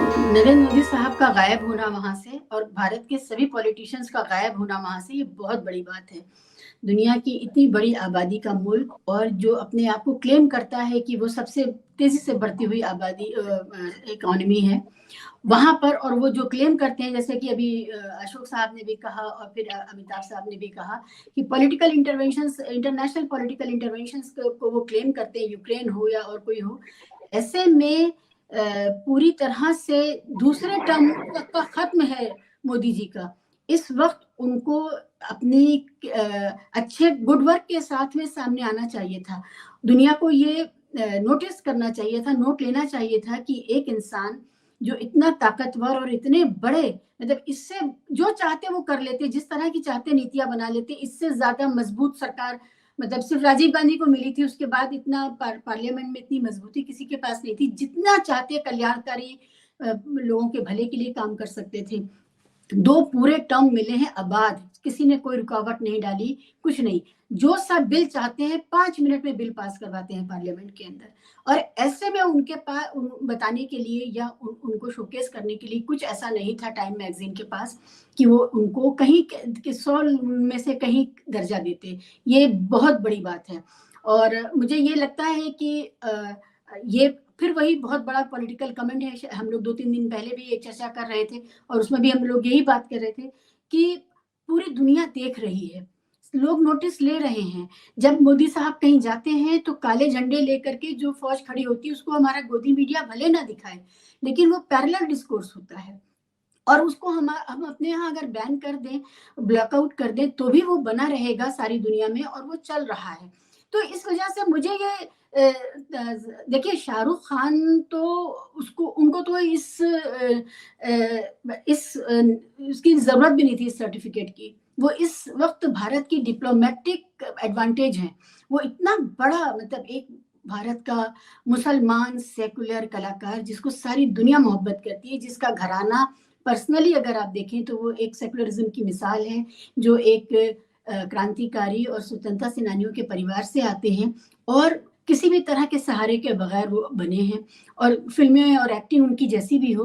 नरेंद्र मोदी साहब का गायब होना वहां से और भारत के सभी पॉलिटिशियंस का गायब होना वहां से, ये बहुत बड़ी बात है। दुनिया की इतनी बड़ी आबादी का मुल्क, और जो अपने आप को क्लेम करता है कि वो सबसे तेजी से बढ़ती हुई आबादी इकोनॉमी है, वहां पर, और वो जो क्लेम करते हैं, जैसे कि अभी अशोक साहब ने भी कहा और फिर अमिताभ साहब ने भी कहा कि political interventions, international political interventions को वो क्लेम करते हैं, यूक्रेन हो या और कोई हो। ऐसे में पूरी तरह से दूसरे टर्म तक का खत्म है मोदी जी का। इस वक्त उनको अपनी अच्छे गुड वर्क के साथ में सामने आना चाहिए था। दुनिया को ये नोटिस करना चाहिए था, नोट लेना चाहिए था कि एक इंसान जो इतना ताकतवर और इतने बड़े, मतलब इससे जो चाहते वो कर लेते, जिस तरह की चाहते नीतियां बना लेते, इससे ज्यादा मजबूत सरकार मतलब सिर्फ राजीव गांधी को मिली थी। उसके बाद इतना पार्लियामेंट में इतनी मजबूती किसी के पास नहीं थी। जितना चाहते कल्याणकारी लोगों के भले के लिए काम कर सकते थे। 2 पूरे टर्म मिले हैं आबाद, किसी ने कोई रुकावट नहीं डाली, कुछ नहीं। जो सब बिल चाहते हैं 5 मिनट में बिल पास करवाते हैं पार्लियामेंट के अंदर। और ऐसे में उनके पास बताने के लिए या उनको शोकेस करने के लिए कुछ ऐसा नहीं था टाइम मैगजीन के पास कि वो उनको कहीं 100 में से कहीं दर्जा देते। ये बहुत बड़ी बात है। और मुझे ये लगता है कि ये फिर वही बहुत बड़ा पॉलिटिकल कमेंट है। हम लोग 2-3 दिन पहले भी एक चर्चा कर रहे थे और उसमें भी हम लोग यही बात कर रहे थे कि पूरी दुनिया देख रही है, लोग नोटिस ले रहे हैं। जब मोदी साहब कहीं जाते हैं तो काले झंडे लेकर के जो फौज खड़ी होती है उसको हमारा गोदी मीडिया भले ना दिखाए, लेकिन वो पैरेलल डिस्कोर्स होता है। और उसको हम अपने यहाँ अगर बैन कर दें, ब्लॉकआउट कर दें, तो भी वो बना रहेगा सारी दुनिया में और वो चल रहा है। तो इस वजह से मुझे ये देखिए, शाहरुख खान तो उसको उनको तो इसकी जरूरत भी नहीं थी, इस सर्टिफिकेट की। वो इस वक्त भारत की डिप्लोमेटिक एडवांटेज है। वो इतना बड़ा, मतलब एक भारत का मुसलमान सेकुलर कलाकार जिसको सारी दुनिया मोहब्बत करती है, जिसका घराना पर्सनली अगर आप देखें तो वो एक सेकुलरिज्म की मिसाल है, जो एक क्रांतिकारी और स्वतंत्रता सेनानियों के परिवार से आते हैं और किसी भी तरह के सहारे के बगैर वो बने हैं। और फिल्में और एक्टिंग उनकी जैसी भी हो,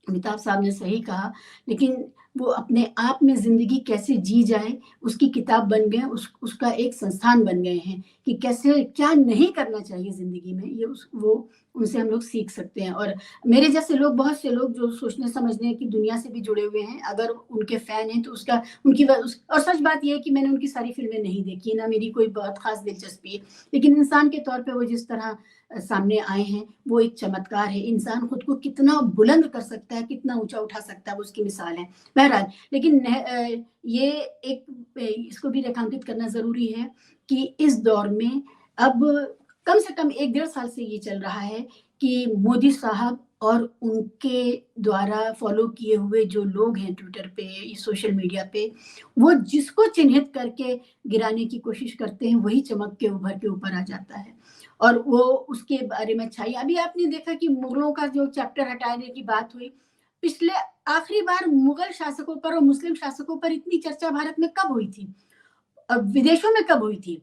अमिताभ साहब ने सही कहा, लेकिन वो अपने आप में जिंदगी कैसे जी जाए उसकी किताब बन गए, उसका एक संस्थान बन गए हैं कि कैसे क्या नहीं करना चाहिए जिंदगी में। ये वो उनसे हम लोग सीख सकते हैं। और मेरे जैसे लोग, बहुत से लोग जो सोचने समझने की दुनिया से भी जुड़े हुए हैं, अगर उनके फैन हैं तो उसका उनकी और सच बात यह है कि मैंने उनकी सारी फिल्में नहीं देखी, ना मेरी कोई बहुत खास दिलचस्पी है, लेकिन इंसान के तौर पे वो जिस तरह सामने आए हैं वो एक चमत्कार है। इंसान खुद को कितना बुलंद कर सकता है, कितना ऊंचा उठा सकता है, वो उसकी मिसाल है। बहरहाल, लेकिन ये एक इसको भी रेखांकित करना जरूरी है कि इस दौर में अब कम से कम 1-1.5 साल से ये चल रहा है कि मोदी साहब और उनके द्वारा फॉलो किए हुए जो लोग हैं ट्विटर पे, सोशल मीडिया पे, वो जिसको चिन्हित करके गिराने की कोशिश करते हैं वही चमक के उभर के ऊपर आ जाता है। और वो उसके बारे में अच्छाई, अभी आपने देखा कि मुगलों का जो चैप्टर हटाने की बात हुई, पिछले आखिरी बार मुगल शासकों पर और मुस्लिम शासकों पर इतनी चर्चा भारत में कब हुई थी, विदेशों में कब हुई थी?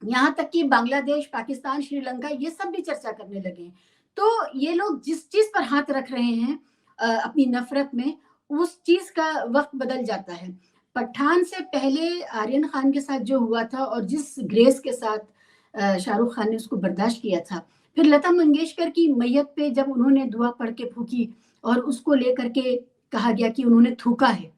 यहाँ तक कि बांग्लादेश, पाकिस्तान, श्रीलंका, ये सब भी चर्चा करने लगे हैं। तो ये लोग जिस चीज पर हाथ रख रहे हैं अपनी नफरत में, उस चीज का वक्त बदल जाता है। पठान से पहले आर्यन खान के साथ जो हुआ था और जिस ग्रेस के साथ शाहरुख खान ने उसको बर्दाश्त किया था, फिर लता मंगेशकर की मैयत पे जब उन्होंने दुआ पढ़ के फूकी और उसको लेकर के कहा गया कि उन्होंने थूका है,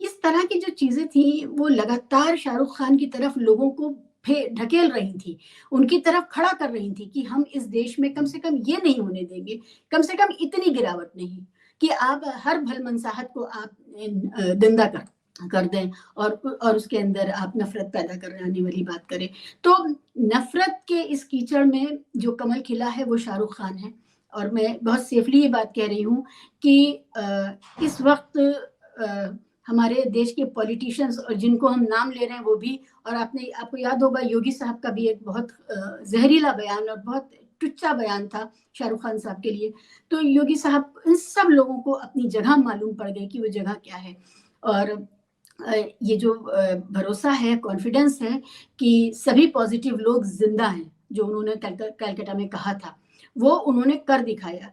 इस तरह की जो चीजें थी वो लगातार शाहरुख खान की तरफ लोगों को ढकेल रही थी, उनकी तरफ खड़ा कर रही थी कि हम इस देश में कम से कम ये नहीं होने देंगे, कम से कम इतनी गिरावट नहीं कि आप हर भलमनसाहत को आप दंगा कर दें और उसके अंदर आप नफरत पैदा करने वाली बात करें। तो नफरत के इस कीचड़ में जो कमल खिला है वो शाहरुख खान है। और मैं बहुत सेफली ये बात कह रही हूँ कि इस वक्त हमारे देश के पॉलिटिशियंस और जिनको हम नाम ले रहे हैं वो भी, और आपको याद होगा योगी साहब का भी एक बहुत जहरीला बयान और बहुत टुच्चा बयान था शाहरुख खान साहब के लिए। तो योगी साहब, इन सब लोगों को अपनी जगह मालूम पड़ गई कि वो जगह क्या है। और ये जो भरोसा है, कॉन्फिडेंस है कि सभी पॉजिटिव लोग जिंदा हैं, जो उन्होंने कलकत्ता में कहा था वो उन्होंने कर दिखाया।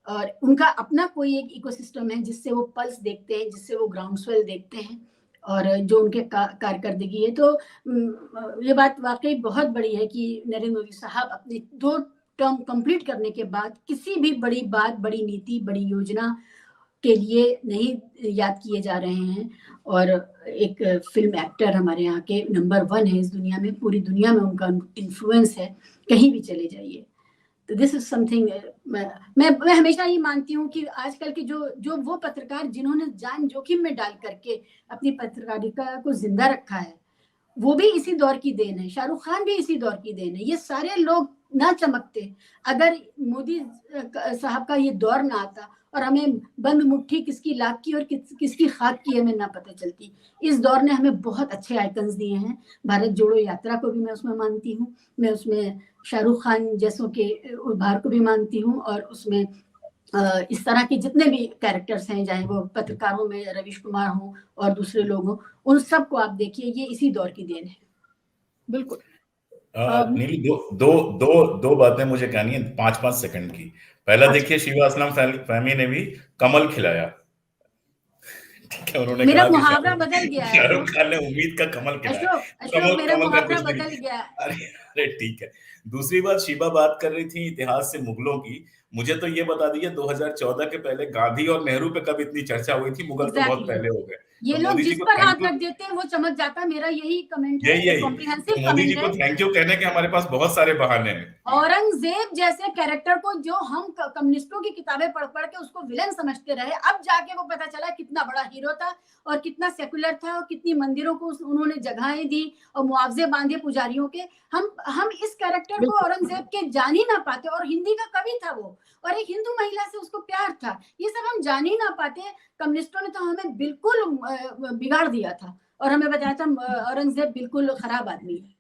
और उनका अपना कोई एक इकोसिस्टम है जिससे वो पल्स देखते हैं, जिससे वो ग्राउंड स्वेल देखते हैं और जो उनके कारकर्दगी है। तो ये बात वाकई बहुत बड़ी है कि नरेंद्र मोदी साहब अपने 2 टर्म कंप्लीट करने के बाद किसी भी बड़ी बात, बड़ी नीति, बड़ी योजना के लिए नहीं याद किए जा रहे हैं। और एक फिल्म एक्टर हमारे यहाँ के नंबर 1 है इस दुनिया में, पूरी दुनिया में उनका इन्फ्लुएंस है, कहीं भी चले जाइए। तो दिस इज समथिंग मैं हमेशा ये मानती हूँ कि आजकल के जो वो पत्रकार जिन्होंने जान जोखिम में डाल करके अपनी पत्रकारिता को जिंदा रखा है, वो भी इसी दौर की देन है। शाहरुख खान भी इसी दौर की देन है। ये सारे लोग ना चमकते अगर मोदी साहब का ये दौर ना आता और हमें बंद मुट्ठी किसकी लाख की और किसकी खाक की हमें ना पता चलती। इस दौर ने हमें बहुत अच्छे आइकन्स दिए हैं। भारत जोड़ो यात्रा को भी मैं उसमें मानती हूँ, मैं उसमें शाहरुख खान जैसों के उभार को भी मानती हूँ, और उसमें इस तरह के जितने भी कैरेक्टर्स हैं, चाहे वो पत्रकारों में रवीश कुमार हो और दूसरे लोग हों, उन सबको आप देखिए, ये इसी दौर की देन है। बिल्कुल। नीली, दो बातें मुझे कहनी है 5-5 सेकंड की। पहला देखिए, शिवा असलम फहमी ने भी कमल खिलाया, ठीक है, उन्होंने मेरा कहा मुहावरा बदल गया है, शाहरुख खान ने उम्मीद का कमल खिलाया। अशोक मेरा मुहावरा बदल गया। अरे ठीक है। दूसरी बात, शिवा बात कर रही थी इतिहास से मुगलों की। मुझे तो ये बता दीजिए 2014 के पहले गांधी और नेहरू पे कब इतनी चर्चा हुई थी? मुगल तो बहुत पहले हो गए। ये लोग जिस पर हाथ रख देते हैं वो चमक जाता है, मेरा यही कमेंट है, कॉम्प्रिहेंसिव कमेंट है। मोदी जी को थैंक यू कहने के हमारे पास बहुत सारे बहाने हैं। औरंगजेब जैसे कैरेक्टर को जो हम कम्युनिस्टों की किताबें पढ़ पढ़ के उसको विलन समझते रहे, अब जाके वो पता चला कितना बड़ा हीरो था और कितना सेकुलर था और कितनी मंदिरों को उन्होंने जगहें दी और मुआवजे बांधे पुजारियों के। हम इस कैरेक्टर को औरंगजेब के जान ही ना पाते, और हिंदी का कवि था वो, और एक हिंदू महिला से उसको प्यार था, ये सब हम जान ही ना पाते। कम्युनिस्टों ने तो हमें बिल्कुल बिगाड़ दिया था और हमें बताया था औरंगजेब बिल्कुल खराब आदमी है।